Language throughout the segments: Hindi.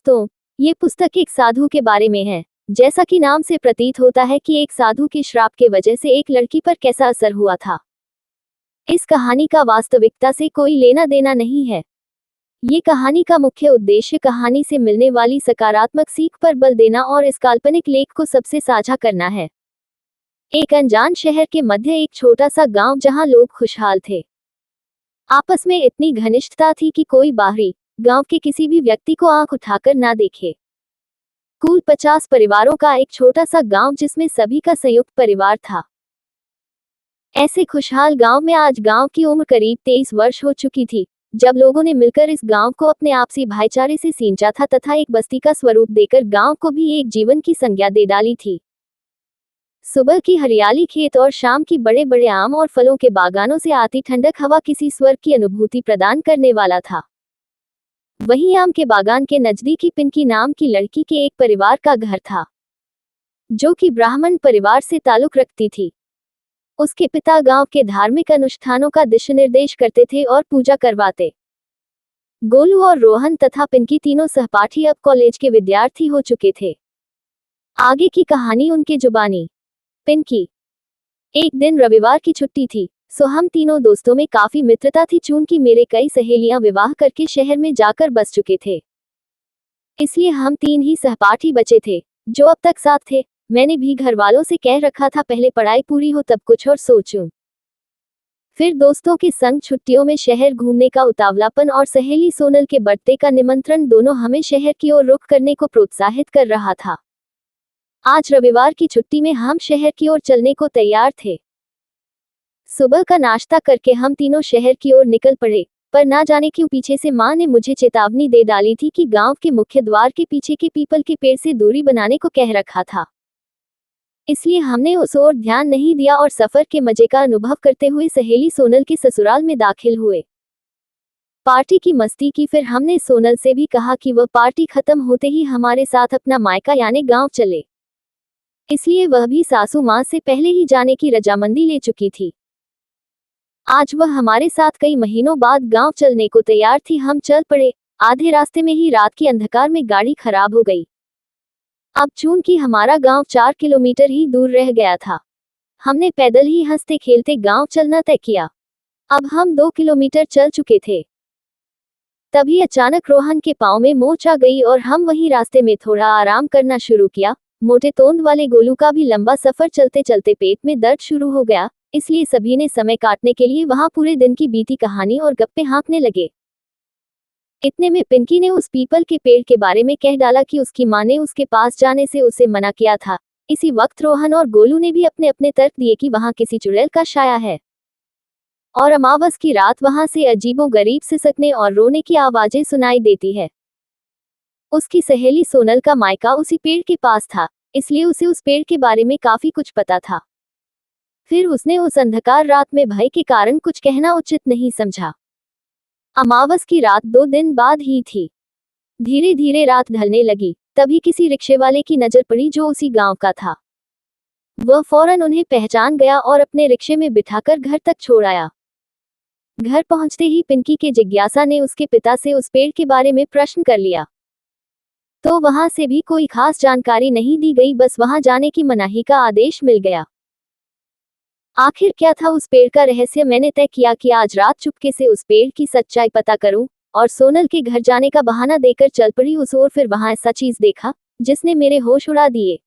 दोस्तों, ये पुस्तक एक साधु के बारे में है। जैसा कि नाम से प्रतीत होता है कि एक साधु के श्राप के वजह से एक लड़की पर कैसा असर हुआ था। इस कहानी का वास्तविकता से कोई लेना देना नहीं है। ये कहानी का मुख्य उद्देश्य कहानी से मिलने वाली सकारात्मक सीख पर बल देना और इस काल्पनिक लेख को सबसे साझा करना है। एक अनजान शहर के मध्य एक छोटा सा गांव जहां लोग खुशहाल थे। आपस में इतनी घनिष्ठता थी कि कोई बाहरी गांव के किसी भी व्यक्ति को आंख उठाकर ना देखे। कुल 50 परिवारों का एक छोटा सा गांव जिसमें सभी का संयुक्त परिवार था। ऐसे खुशहाल गांव में आज गांव की उम्र करीब 23 वर्ष हो चुकी थी, जब लोगों ने मिलकर इस गांव को अपने आपसी भाईचारे से सींचा था तथा एक बस्ती का स्वरूप देकर गांव को भी एक जीवन की संज्ञा दे डाली थी। सुबह की हरियाली खेत और शाम की बड़े बड़े आम और फलों के बागानों से आती ठंडक हवा किसी स्वर्ग की अनुभूति प्रदान करने वाला था। वहीं आम के बागान के नजदीक ही पिंकी नाम की लड़की के एक परिवार का घर था, जो कि ब्राह्मण परिवार से ताल्लुक रखती थी। उसके पिता गांव के धार्मिक अनुष्ठानों का दिशा निर्देश करते थे और पूजा करवाते। गोलू और रोहन तथा पिंकी तीनों सहपाठी अब कॉलेज के विद्यार्थी हो चुके थे। आगे की कहानी उनके जुबानी। पिंकी। एक दिन रविवार की छुट्टी थी, सो हम तीनों दोस्तों में काफी मित्रता थी। चूंकि मेरे कई सहेलियां विवाह करके शहर में जाकर बस चुके थे, इसलिए हम तीन ही सहपाठी बचे थे जो अब तक साथ थे। मैंने भी घर वालों से कह रखा था पहले पढ़ाई पूरी हो तब कुछ और सोचूं। फिर दोस्तों के संग छुट्टियों में शहर घूमने का उतावलापन और सहेली सोनल के बर्थडे का निमंत्रण दोनों हमें शहर की ओर रुख करने को प्रोत्साहित कर रहा था। आज रविवार की छुट्टी में हम शहर की ओर चलने को तैयार थे। सुबह का नाश्ता करके हम तीनों शहर की ओर निकल पड़े, पर ना जाने क्यों पीछे से माँ ने मुझे चेतावनी दे डाली थी कि गांव के मुख्य द्वार के पीछे के पीपल के पेड़ से दूरी बनाने को कह रखा था। इसलिए हमने उस ओर ध्यान नहीं दिया और सफर के मजे का अनुभव करते हुए सहेली सोनल के ससुराल में दाखिल हुए। पार्टी की मस्ती की। फिर हमने सोनल से भी कहा कि वह पार्टी खत्म होते ही हमारे साथ अपना मायका यानी गांव चले, इसलिए वह भी सासू माँ से पहले ही जाने की रजामंदी ले चुकी थी। आज वह हमारे साथ कई महीनों बाद गांव चलने को तैयार थी। हम चल पड़े। आधे रास्ते में ही रात के अंधकार में गाड़ी खराब हो गई। अब चूंकि हमारा गांव 4 किलोमीटर ही दूर रह गया था, हमने पैदल ही हंसते खेलते गांव चलना तय किया। अब हम 2 किलोमीटर चल चुके थे, तभी अचानक रोहन के पांव में मोच आ गई और हम वहीं रास्ते में थोड़ा आराम करना शुरू किया। मोटे तोंद वाले गोलू का भी लंबा सफर चलते चलते पेट में दर्द शुरू हो गया, इसलिए सभी ने समय काटने के लिए वहां पूरे दिन की बीती कहानी और गप्पे हाँकने लगे। इतने में पिंकी ने उस पीपल के पेड़ के बारे में कह डाला कि उसकी माँ ने उसके पास जाने से उसे मना किया था। इसी वक्त रोहन और गोलू ने भी अपने अपने तर्क दिए कि वहां किसी चुड़ैल का साया है और अमावस की रात वहां से अजीबोगरीब सिसकने और रोने की आवाजें सुनाई देती है। उसकी सहेली सोनल का मायका उसी पेड़ के पास था, इसलिए उसे उस पेड़ के बारे में काफी कुछ पता था। फिर उसने उस अंधकार रात में भय के कारण कुछ कहना उचित नहीं समझा। अमावस की रात 2 दिन बाद ही थी। धीरे धीरे रात ढलने लगी, तभी किसी रिक्शे वाले की नजर पड़ी जो उसी गांव का था। वह फौरन उन्हें पहचान गया और अपने रिक्शे में बिठाकर घर तक छोड़ आया। घर पहुंचते ही पिंकी के जिज्ञासा ने उसके पिता से उस पेड़ के बारे में प्रश्न कर लिया, तो वहां से भी कोई खास जानकारी नहीं दी गई, बस वहां जाने की मनाही का आदेश मिल गया। आखिर क्या था उस पेड़ का रहस्य? मैंने तय किया कि आज रात चुपके से उस पेड़ की सच्चाई पता करूं और सोनल के घर जाने का बहाना देकर चल पड़ी उस ओर। फिर वहां ऐसा चीज देखा जिसने मेरे होश उड़ा दिए।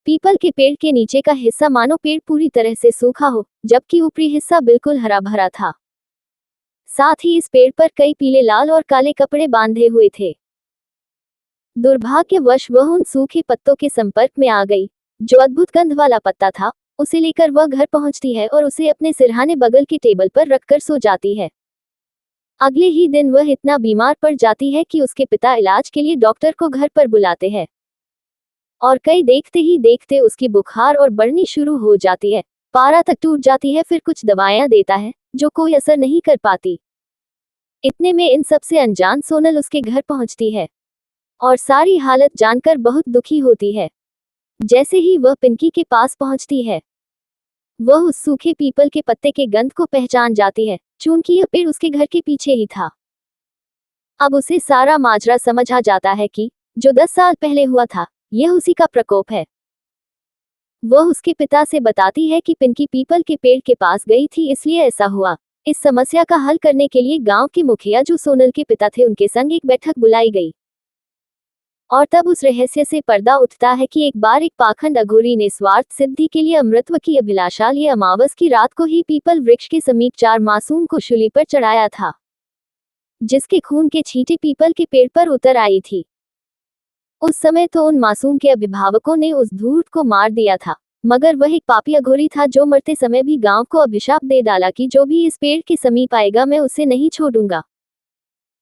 पीपल के पेड़ के नीचे का हिस्सा मानो पेड़ पूरी तरह से सूखा हो, जबकि ऊपरी हिस्सा बिल्कुल हरा भरा था। साथ ही इस पेड़ पर कई पीले, लाल और काले कपड़े बांधे हुए थे। दुर्भाग्यवश वह उन सूखे पत्तों के संपर्क में आ गई। जो अद्भुत गंध वाला पत्ता था, उसे लेकर वह घर पहुंचती है और उसे अपने सिरहाने बगल के टेबल पर रखकर सो जाती है। अगले ही दिन वह इतना बीमार पड़ जाती है कि उसके पिता इलाज के लिए डॉक्टर को घर पर बुलाते हैं और कई देखते ही देखते उसकी बुखार और बढ़नी शुरू हो जाती है। पारा तक टूट जाती है। फिर कुछ दवाइयां देता है जो कोई असर नहीं कर पाती। इतने में इन सब से अनजान सोनल उसके घर पहुंचती है और सारी हालत जानकर बहुत दुखी होती है। जैसे ही वह पिंकी के पास पहुंचती है, वह उस सूखे पीपल के पत्ते के गंध को पहचान जाती है, चूंकि यह पेड़ उसके घर के पीछे ही था। अब उसे सारा माजरा समझ आ जाता है कि जो 10 साल पहले हुआ था, यह उसी का प्रकोप है। वह उसके पिता से बताती है कि पिंकी पीपल के पेड़ के पास गई थी, इसलिए ऐसा हुआ। इस समस्या का हल करने के लिए गांव के मुखिया जो सोनल के पिता थे, उनके संग एक बैठक बुलाई गई। और तब उस रहस्य से पर्दा उठता है कि एक बार एक पाखंड अघोरी ने स्वार्थ सिद्धि के लिए अमृतत्व की अभिलाषा लिए अमावस की रात को ही पीपल वृक्ष के समीप 4 मासूम को शूली पर चढ़ाया था, जिसके खून के छींटे पीपल के पेड़ पर उतर आई थी। उस समय तो उन मासूम के अभिभावकों ने उस धूर्त को मार दिया था, मगर वह एक पापी अघोरी था जो मरते समय भी गांव को अभिशाप दे डाला कि जो भी इस पेड़ के समीप आएगा मैं उसे नहीं छोड़ूंगा,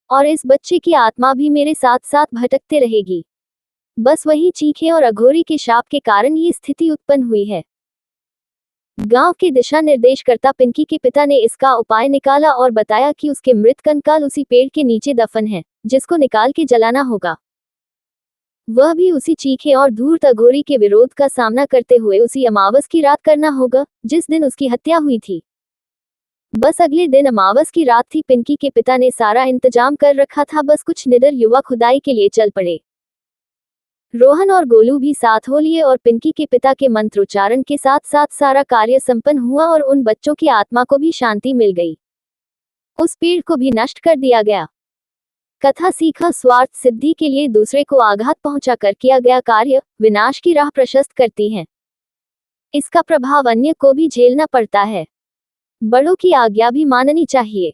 और इस बच्चे की आत्मा भी मेरे साथ साथ भटकते रहेगी। बस वही चीखें और अघोरी के शाप के कारण ये स्थिति उत्पन्न हुई है। गांव के दिशा निर्देशकर्ता पिंकी के पिता ने इसका उपाय निकाला और बताया कि उसके मृत कंकाल उसी पेड़ के नीचे दफन है, जिसको निकाल के जलाना होगा। वह भी उसी चीखे और धूर्त अघोरी के विरोध का सामना करते हुए उसी अमावस की रात करना होगा, जिस दिन उसकी हत्या हुई थी। बस अगले दिन अमावस की रात थी। पिंकी के पिता ने सारा इंतजाम कर रखा था, बस कुछ निडर युवा खुदाई के लिए चल पड़े। रोहन और गोलू भी साथ हो लिए और पिंकी के पिता के मंत्रोच्चारण के साथ साथ सारा कार्य संपन्न हुआ और उन बच्चों की आत्मा को भी शांति मिल गई। उस पेड़ को भी नष्ट कर दिया गया। कथा सीखा, स्वार्थ सिद्धि के लिए दूसरे को आघात पहुंचाकर किया गया कार्य विनाश की राह प्रशस्त करती है। इसका प्रभाव अन्य को भी झेलना पड़ता है। बड़ों की आज्ञा भी माननी चाहिए।